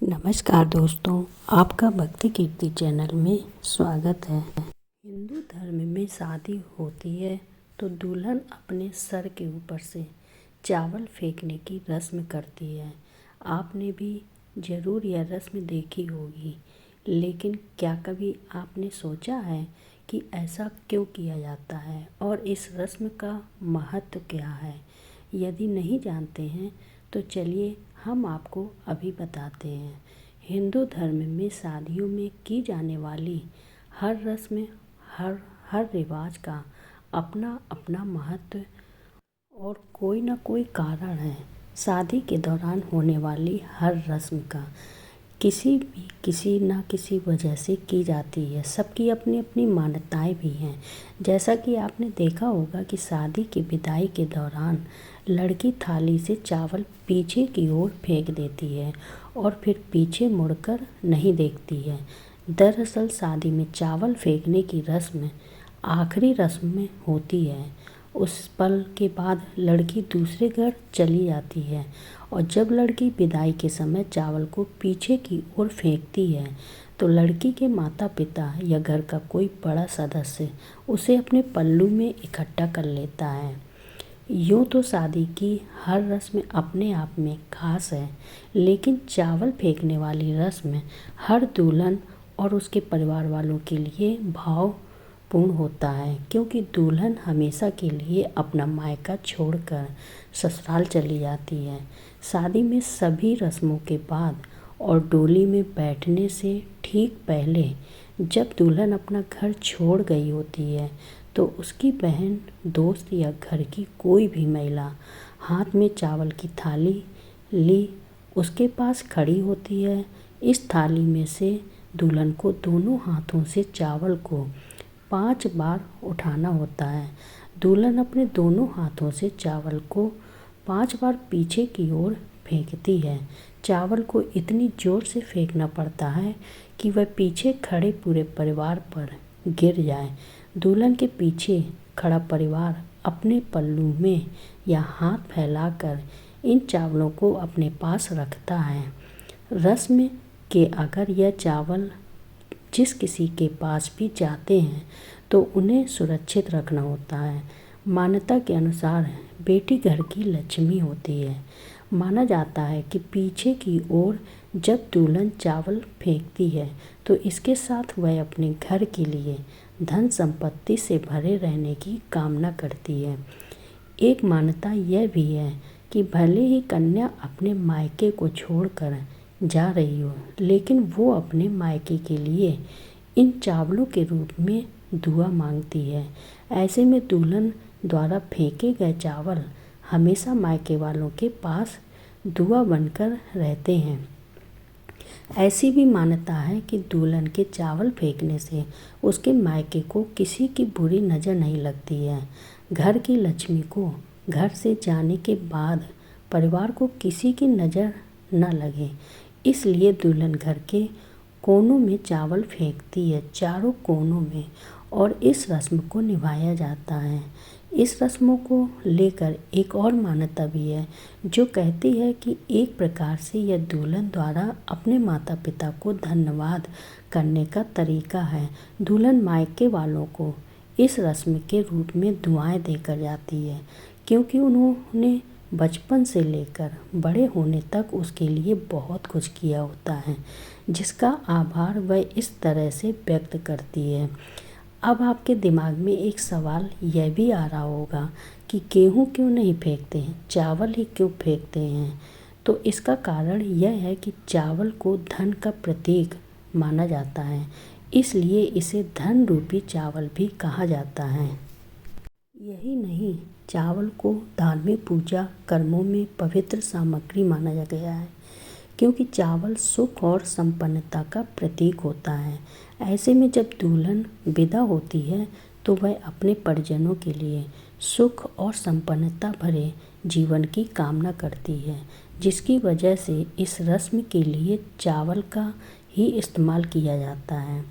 नमस्कार दोस्तों, आपका भक्ति कीर्ति चैनल में स्वागत है। हिंदू धर्म में शादी होती है तो दुल्हन अपने सर के ऊपर से चावल फेंकने की रस्म करती है। आपने भी ज़रूर यह रस्म देखी होगी, लेकिन क्या कभी आपने सोचा है कि ऐसा क्यों किया जाता है और इस रस्म का महत्व क्या है? यदि नहीं जानते हैं तो चलिए हम आपको अभी बताते हैं। हिंदू धर्म में शादियों में की जाने वाली हर रस्म, हर रिवाज का अपना अपना महत्व और कोई ना कोई कारण है। शादी के दौरान होने वाली हर रस्म का किसी ना किसी वजह से की जाती है। सबकी अपनी अपनी मान्यताएं भी हैं। जैसा कि आपने देखा होगा कि शादी की विदाई के दौरान लड़की थाली से चावल पीछे की ओर फेंक देती है और फिर पीछे मुड़कर नहीं देखती है। दरअसल शादी में चावल फेंकने की रस्म आखिरी रस्म में होती है। उस पल के बाद लड़की दूसरे घर चली जाती है और जब लड़की विदाई के समय चावल को पीछे की ओर फेंकती है तो लड़की के माता पिता या घर का कोई बड़ा सदस्य उसे अपने पल्लू में इकट्ठा कर लेता है। यूँ तो शादी की हर रस्म अपने आप में खास है, लेकिन चावल फेंकने वाली रस्म हर दुल्हन और उसके परिवार वालों के लिए भावपूर्ण होता है, क्योंकि दुल्हन हमेशा के लिए अपना मायका छोड़कर ससुराल चली जाती है। शादी में सभी रस्मों के बाद और डोली में बैठने से ठीक पहले जब दुल्हन अपना घर छोड़ गई होती है तो उसकी बहन, दोस्त या घर की कोई भी महिला हाथ में चावल की थाली ली उसके पास खड़ी होती है। इस थाली में से दुल्हन को दोनों हाथों से चावल को 5 बार उठाना होता है। दुल्हन अपने दोनों हाथों से चावल को 5 बार पीछे की ओर फेंकती है। चावल को इतनी ज़ोर से फेंकना पड़ता है कि वह पीछे खड़े पूरे परिवार पर गिर जाए। दुल्हन के पीछे खड़ा परिवार अपने पल्लू में या हाथ फैलाकर इन चावलों को अपने पास रखता है। रस्म के अगर यह चावल जिस किसी के पास भी जाते हैं तो उन्हें सुरक्षित रखना होता है। मान्यता के अनुसार बेटी घर की लक्ष्मी होती है। माना जाता है कि पीछे की ओर जब दुल्हन चावल फेंकती है तो इसके साथ वह अपने घर के लिए धन संपत्ति से भरे रहने की कामना करती है। एक मान्यता यह भी है कि भले ही कन्या अपने मायके को छोड़कर जा रही हो, लेकिन वो अपने मायके के लिए इन चावलों के रूप में दुआ मांगती है। ऐसे में दुल्हन द्वारा फेंके गए चावल हमेशा मायके वालों के पास दुआ बनकर रहते हैं। ऐसी भी मान्यता है कि दुल्हन के चावल फेंकने से उसके मायके को किसी की बुरी नज़र नहीं लगती है। घर की लक्ष्मी को घर से जाने के बाद परिवार को किसी की नज़र न लगे, इसलिए दुल्हन घर के कोनों में चावल फेंकती है, चारों कोनों में, और इस रस्म को निभाया जाता है। इस रस्मों को लेकर एक और मान्यता भी है जो कहती है कि एक प्रकार से यह दुल्हन द्वारा अपने माता पिता को धन्यवाद करने का तरीका है। दुल्हन मायके वालों को इस रस्म के रूप में दुआएं देकर जाती है, क्योंकि उन्होंने बचपन से लेकर बड़े होने तक उसके लिए बहुत कुछ किया होता है, जिसका आभार वह इस तरह से व्यक्त करती है। अब आपके दिमाग में एक सवाल यह भी आ रहा होगा कि गेहूँ क्यों नहीं फेंकते हैं, चावल ही क्यों फेंकते हैं? तो इसका कारण यह है कि चावल को धन का प्रतीक माना जाता है, इसलिए इसे धन रूपी चावल भी कहा जाता है। यही नहीं, चावल को धार्मिक पूजा कर्मों में पवित्र सामग्री माना गया है, क्योंकि चावल सुख और संपन्नता का प्रतीक होता है। ऐसे में जब दुल्हन विदा होती है तो वह अपने परिजनों के लिए सुख और संपन्नता भरे जीवन की कामना करती है, जिसकी वजह से इस रस्म के लिए चावल का ही इस्तेमाल किया जाता है।